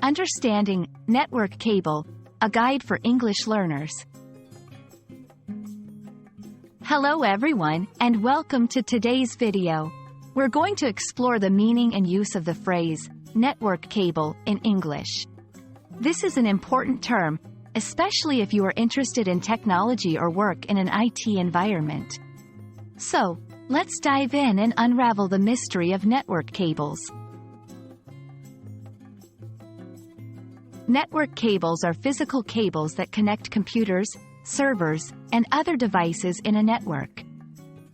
Understanding network cable, a guide for English learners. Hello everyone, and welcome to today's video. We're going to explore the meaning and use of the phrase, network cable, in English. This is an important term, especially if you are interested in technology or work in an IT environment. So, let's dive in and unravel the mystery of network cables. Network cables are physical cables that connect computers, servers, and other devices in a network.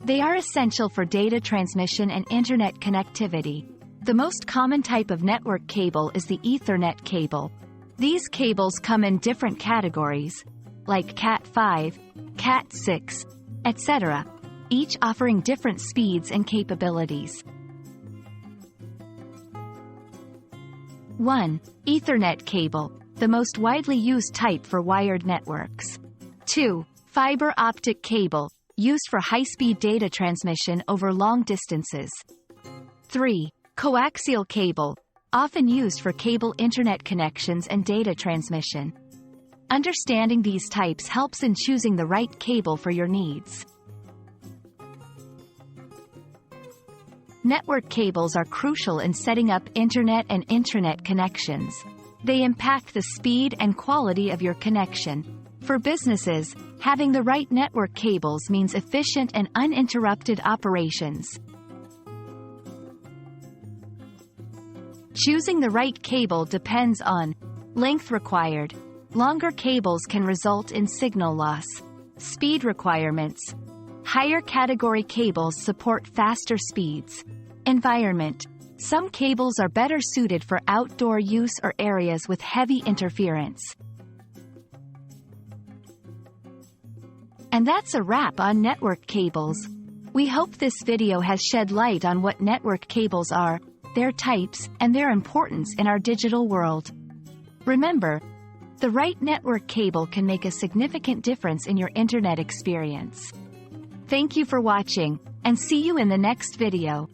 They are essential for data transmission and internet connectivity. The most common type of network cable is the Ethernet cable. These cables come in different categories, like Cat5, Cat6, etc., each offering different speeds and capabilities. 1. Ethernet cable, the most widely used type for wired networks. 2. Fiber optic cable, used for high-speed data transmission over long distances. 3. Coaxial cable, often used for cable internet connections and data transmission. Understanding these types helps in choosing the right cable for your needs. Network cables are crucial in setting up internet and intranet connections. They impact the speed and quality of your connection. For businesses, having the right network cables means efficient and uninterrupted operations. Choosing the right cable depends on length required. Longer cables can result in signal loss. Speed requirements. Higher category cables support faster speeds. Environment. Some cables are better suited for outdoor use or areas with heavy interference. And that's a wrap on network cables. We hope this video has shed light on what network cables are, their types, and their importance in our digital world. Remember, the right network cable can make a significant difference in your internet experience. Thank you for watching, and see you in the next video.